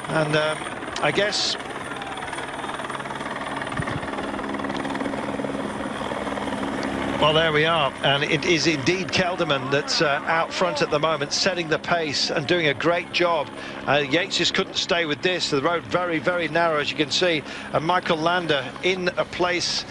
And I guess well, there we are, and it is indeed Kelderman that's out front at the moment, setting the pace and doing a great job. Yates just couldn't stay with this. The road very, very narrow, as you can see, and Michael Landa in a place,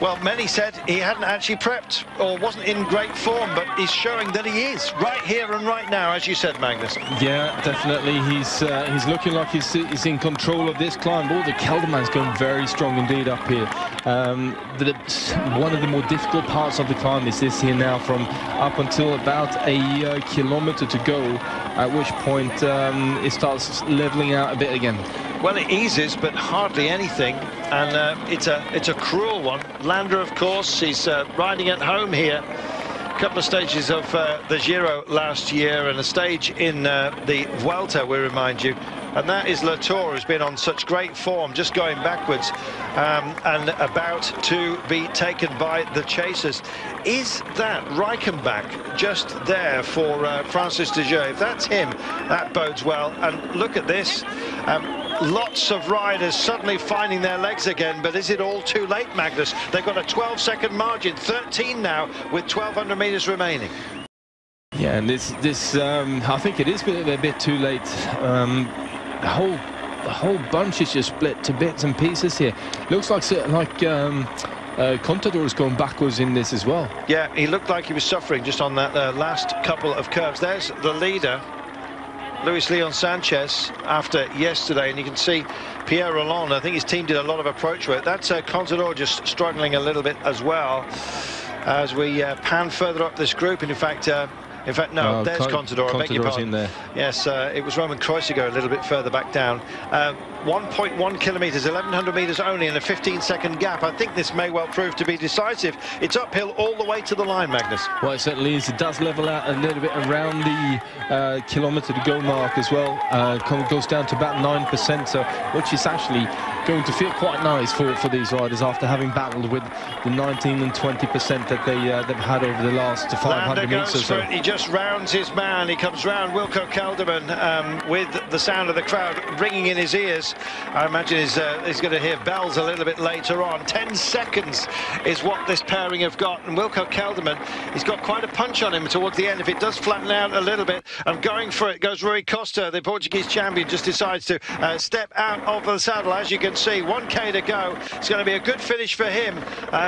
well, many said he hadn't actually prepped or wasn't in great form, but he's showing that he is right here and right now, as you said, Magnus. Yeah, definitely. He's looking like he's in control of this climb. Oh, the Kelderman's going very strong indeed up here. One of the more difficult parts of the climb is this here now, from up until about a kilometer to go, at which point it starts leveling out a bit again. Well, it eases, but hardly anything, and it's a cruel one. Landa, of course, he's riding at home here. A couple of stages of the Giro last year and a stage in the Vuelta, we remind you. And that is Latour, who's been on such great form, just going backwards and about to be taken by the chasers. Is that Reichenbach just there for Francis de Geux? If that's him, that bodes well. And look at this. Lots of riders suddenly finding their legs again, but is it all too late, Magnus? They've got a 12-second margin, 13 now, with 1,200 metres remaining. Yeah, and this I think it is a bit too late. The whole bunch is just split to bits and pieces here. Looks like Contador is going backwards in this as well. Yeah, he looked like he was suffering just on that last couple of curves. There's the leader, Luis Leon Sanchez, after yesterday, and you can see Pierre Rolland. I think his team did a lot of approach work. That's Contador just struggling a little bit as well as we pan further up this group. And in fact, no, there's Contador. I beg your pardon. In there. Yes, it was Roman Kreuziger a little bit further back down. 1.1 kilometres, 1,100 metres only, in a 15-second gap. I think this may well prove to be decisive. It's uphill all the way to the line, Magnus. Well, it certainly is. It does level out a little bit around the kilometre to go mark as well. Goes down to about 9%, so which is actually going to feel quite nice for these riders after having battled with the 19 and 20% that they've had over the last 500 metres or so. He just rounds his man. He comes round Wilco Kelderman with the sound of the crowd ringing in his ears. I imagine he's going to hear bells a little bit later on. 10 seconds is what this pairing have got, and Wilco Kelderman, he's got quite a punch on him towards the end. If it does flatten out a little bit, and going for it goes Rui Costa, the Portuguese champion, just decides to step out of the saddle. As you can see, 1k to go. It's going to be a good finish for him.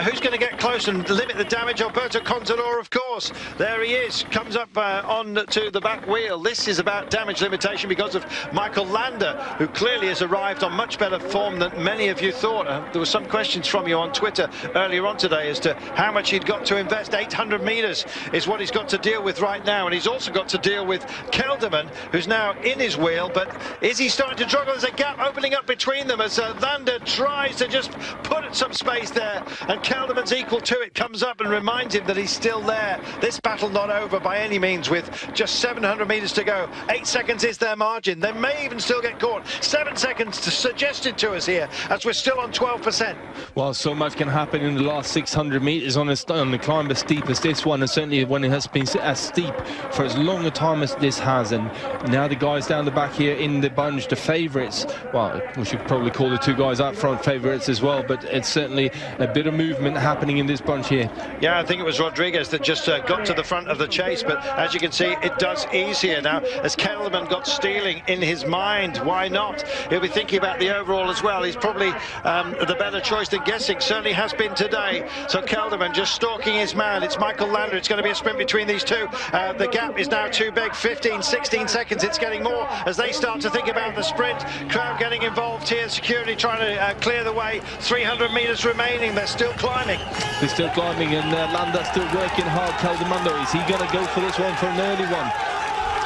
Who's going to get close and limit the damage? Alberto Contador, of course. There he is, comes up on to the back wheel. This is about damage limitation because of Michael Landa, who clearly has arrived on much better form than many of you thought. There were some questions from you on Twitter earlier on today as to how much he'd got to invest. 800 metres is what he's got to deal with right now, and he's also got to deal with Kelderman, who's now in his wheel. But is he starting to struggle? There's a gap opening up between them as Landa tries to just put some space there, and Kelderman's equal to it, comes up and reminds him that he's still there. This battle not over by any means, with just 700 metres to go. 8 seconds is their margin. They may even still get caught. 7 seconds suggested to us here as we're still on 12%. Well, so much can happen in the last 600 metres on the climb as steep as this one, and certainly when it has been as steep for as long a time as this has. And now the guys down the back here in the bunch, the favourites, well, we should probably call the two guys up front favourites as well, but it's certainly a bit of movement happening in this bunch here. Yeah, I think it was Rodriguez that just got to the front of the chase, but as you can see, it does ease here now as Kelderman got stealing in his mind. Why not? He'll be thinking about the overall as well. He's probably the better choice than guessing, certainly has been today. So Kelderman just stalking his man. It's Michael Landa. It's going to be a sprint between these two. The gap is now too big, 15, 16 seconds. It's getting more as they start to think about the sprint. Crowd getting involved here, security trying to clear the way. 300 metres remaining. They're still climbing. They're still climbing, and Landa's still working hard. Kelderman, though, is he going to go for this one for an early one?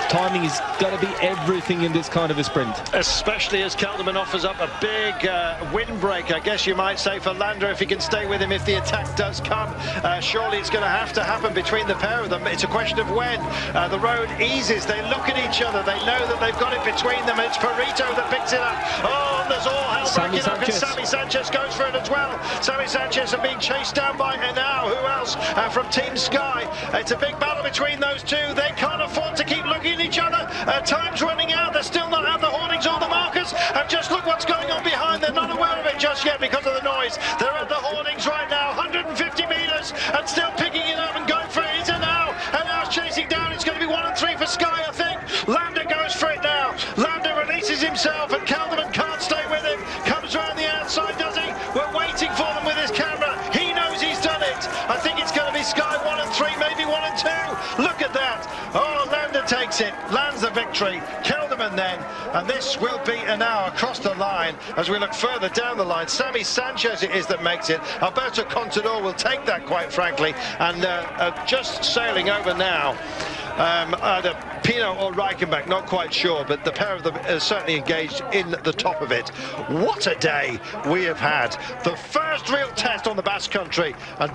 Timing is going to be everything in this kind of a sprint. Especially as Kelderman offers up a big windbreak, I guess you might say, for Landa if he can stay with him if the attack does come. Surely it's going to have to happen between the pair of them. It's a question of when. The road eases. They look at each other. They know that they've got it between them. It's Perito that picks it up. Oh, there's all hell breaking up, and Sammy Sanchez goes for it as well. Sammy Sanchez are being chased down by Henao. Who else? From Team Sky. It's a big battle between those two. They can't afford to keep looking at each other. Time's running out. They're still not at the hoardings or the markers. close. And just look what's going on behind. They're not aware of it just yet because of the noise. They're at the hoardings right now, 150 metres, and still picking it up and going for it. Is it now? And now it's chasing down. It's going to be 1 and 3 for Sky, I think. Landa goes for it now. Landa releases himself, and Kelderman can't stay with him. Comes around the outside, does he? We're waiting for them with his camera. He knows he's done it. I think it's going to be Sky 1 and 3, maybe 1 and 2. Look at that. Oh, Landa takes it, lands the victory. Kelderman then, and this will be an hour across the line as we look further down the line. Sammy Sanchez it is that makes it. Alberto Contador will take that, quite frankly, and just sailing over now. Either Pinot or Reichenbach, not quite sure, but the pair of them are certainly engaged in the top of it. What a day we have had. The first real test on the Basque Country, and